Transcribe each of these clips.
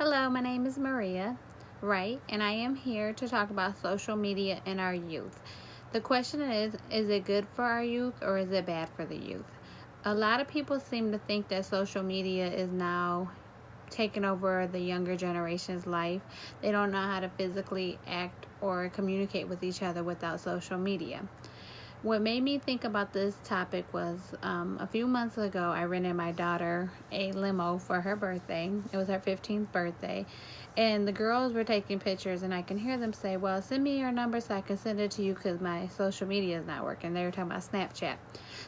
Hello, my name is Maria Wright, and I am here to talk about social media and our youth. The question is it good for our youth or is it bad for the youth? A lot of people seem to think that social media is now taking over the younger generation's life. They don't know how to physically act or communicate with each other without social media. What made me think about this topic was a few months ago, I rented my daughter a limo for her birthday. It was her 15th birthday. And the girls were taking pictures, and I can hear them say, well, send me your number so I can send it to you because my social media is not working. They were talking about Snapchat.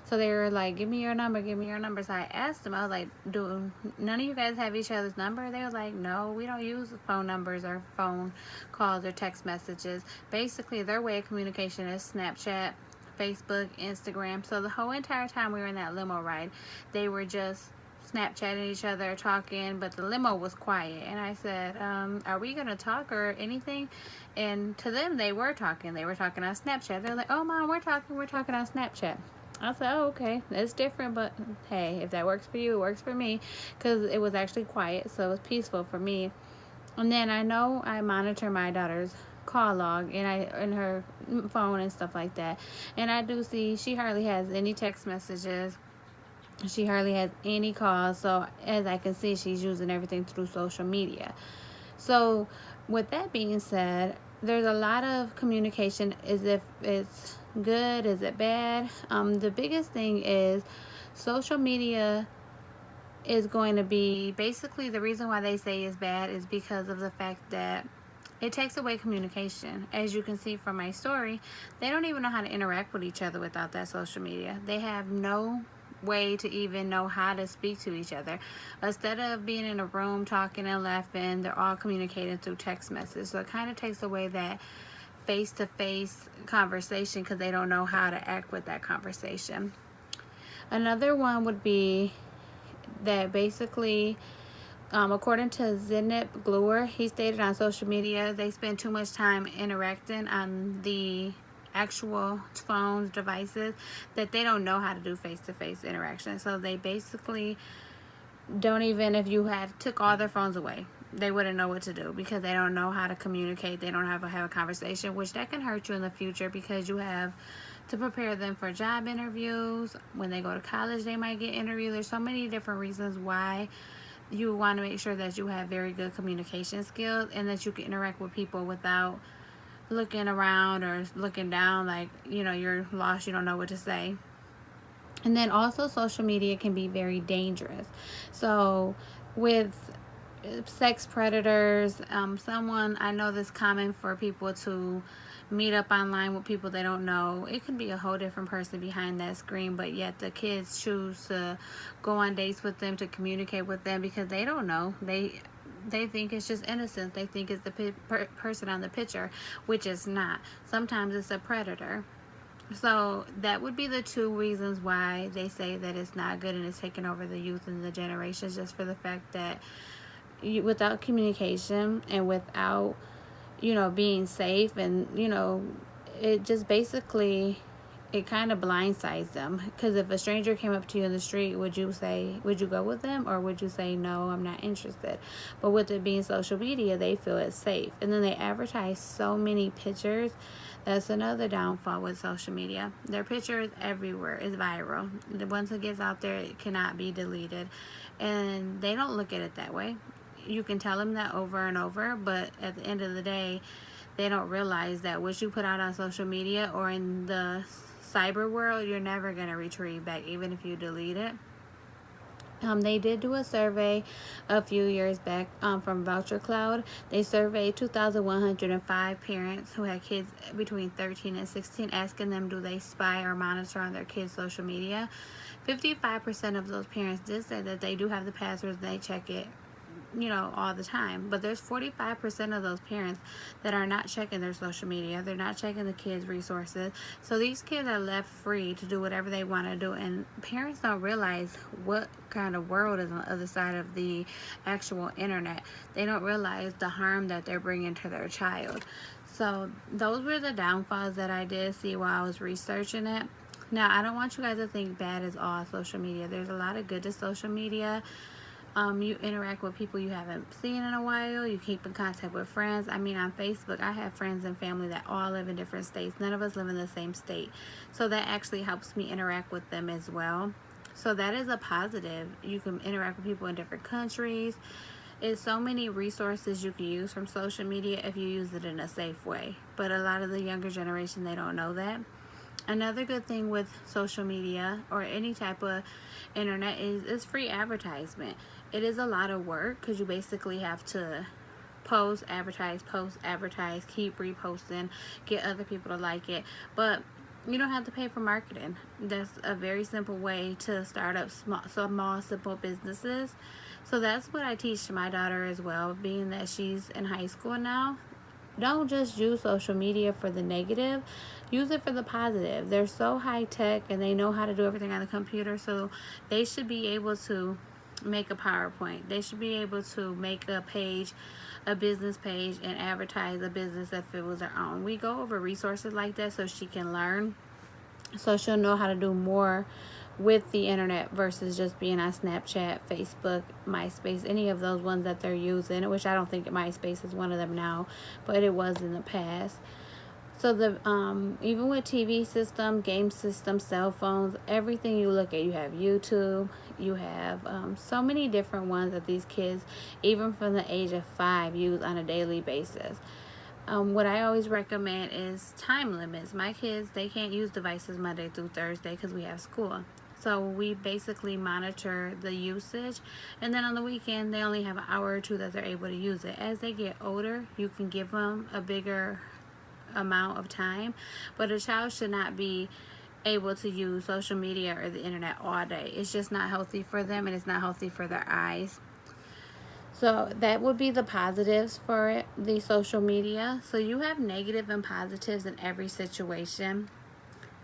So they were like, give me your number, give me your number. So I asked them, I was like, do none of you guys have each other's number? They were like, no, we don't use phone numbers or phone calls or text messages. Basically, their way of communication is Snapchat, Facebook, Instagram. So the whole entire time we were in that limo ride, they were just Snapchatting each other, talking, but the limo was quiet. And I said, are we going to talk or anything? And to them, they were talking. They were talking on Snapchat. They're like, oh, Mom, we're talking on Snapchat. I said, oh, okay, that's different, but hey, if that works for you, it works for me, because it was actually quiet, so it was peaceful for me. And then I know I monitor my daughter's call log and her phone and stuff like that, and I do see she hardly has any text messages, she hardly has any calls. So as I can see, she's using everything through social media. So with that being said, there's a lot of communication. Is if it's good, is it bad? The biggest thing is social media is going to be, basically the reason why they say it's bad is because of the fact that it takes away communication. As you can see from my story, they don't even know how to interact with each other without that social media. They have no way to even know how to speak to each other. Instead of being in a room talking and laughing, they're all communicating through text message. So it kind of takes away that face-to-face conversation because they don't know how to act with that conversation. Another one would be that basically, according to Zeynep Gluer, he stated on social media they spend too much time interacting on the actual phones, devices, that they don't know how to do face-to-face interaction. So they basically don't, even if you had took all their phones away, they wouldn't know what to do because they don't know how to communicate. They don't have a conversation, which that can hurt you in the future because you have to prepare them for job interviews. When they go to college, they might get interviewed. There's so many different reasons why you want to make sure that you have very good communication skills and that you can interact with people without looking around or looking down like, you're lost, you don't know what to say. And then also social media can be very dangerous. So with sex predators, I know this common for people to meet up online with people they don't know. It could be a whole different person behind that screen, but yet the kids choose to go on dates with them, to communicate with them, because they don't know. They think it's just innocent. They think it's the person on the picture, which is not. Sometimes it's a predator. So that would be the two reasons why they say that it's not good and it's taking over the youth and the generations, just for the fact that without communication and without being safe, and it just basically, it kind of blindsides them. Because if a stranger came up to you in the street, would you go with them, or would you say, no, I'm not interested? But with it being social media, they feel it's safe, and then they advertise so many pictures. That's another downfall with social media. Their picture is everywhere. It's viral. Once it gets out there, it cannot be deleted, and they don't look at it that way. You can tell them that over and over, but at the end of the day, they don't realize that what you put out on social media or in the cyber world, you're never going to retrieve back, even if you delete it. They did do a survey a few years back from Voucher Cloud. They surveyed 2,105 parents who had kids between 13 and 16, asking them, do they spy or monitor on their kids' social media? 55% of those parents did say that they do have the passwords, they check it all the time. But there's 45% of those parents that are not checking their social media. They're not checking the kids' resources. So these kids are left free to do whatever they want to do. And parents don't realize what kind of world is on the other side of the actual internet. They don't realize the harm that they're bringing to their child. So those were the downfalls that I did see while I was researching it. Now, I don't want you guys to think bad is all social media. There's a lot of good to social media. You interact with people you haven't seen in a while. You keep in contact with friends. I mean, on Facebook, I have friends and family that all live in different states. None of us live in the same state. So that actually helps me interact with them as well. So that is a positive. You can interact with people in different countries. It's so many resources you can use from social media if you use it in a safe way. But a lot of the younger generation, they don't know that. Another good thing with social media or any type of internet is it's free advertisement. It is a lot of work because you basically have to post, advertise, keep reposting, get other people to like it. But you don't have to pay for marketing. That's a very simple way to start up small, simple businesses. So that's what I teach to my daughter as well, being that she's in high school now. Don't just use social media for the negative, use it for the positive. They're so high tech and they know how to do everything on the computer, so they should be able to make a PowerPoint. They should be able to make a page, a business page, and advertise a business if it was their own. We go over resources like that so she can learn, so she'll know how to do more with the internet versus just being on Snapchat, Facebook, MySpace, any of those ones that they're using, which I don't think MySpace is one of them now, but it was in the past. So the even with TV system, game system, cell phones, everything you look at, you have YouTube, you have so many different ones that these kids, even from the age of 5, use on a daily basis. What I always recommend is time limits. My kids, they can't use devices Monday through Thursday because we have school. So we basically monitor the usage, and then on the weekend they only have an hour or two that they're able to use it. As they get older, you can give them a bigger amount of time, but a child should not be able to use social media or the internet all day. It's just not healthy for them, and it's not healthy for their eyes. So that would be the positives for it, the social media. So you have negative and positives in every situation.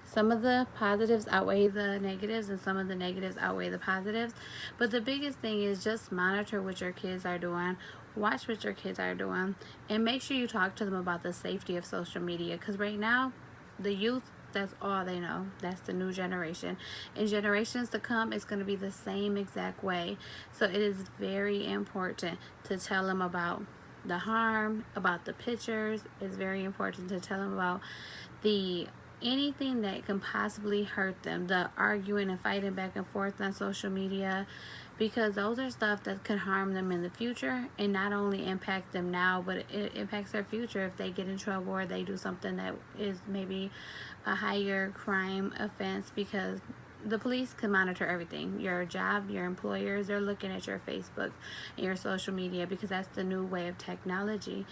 Some of the positives outweigh the negatives, and some of the negatives outweigh the positives. But the biggest thing is just monitor what your kids are doing, watch what your kids are doing, and make sure you talk to them about the safety of social media. Because right now, the youth, that's all they know. That's the new generation. In generations to come, it's going to be the same exact way. So it is very important to tell them about the harm, about the pictures. It's very important to tell them about the anything that can possibly hurt them, the arguing and fighting back and forth on social media, because those are stuff that could harm them in the future, and not only impact them now, but it impacts their future if they get in trouble or they do something that is maybe a higher crime offense, because the police can monitor everything. Your job, your employers, they're looking at your Facebook and your social media because that's the new way of technology.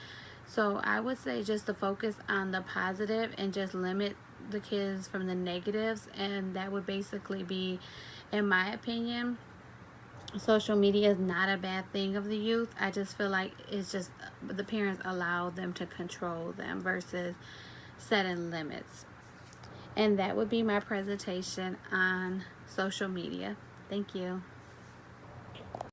So I would say just to focus on the positive and just limit the kids from the negatives, and that would basically be, in my opinion, social media is not a bad thing of the youth. I just feel like it's just the parents allow them to control them versus setting limits. And that would be my presentation on social media. Thank you.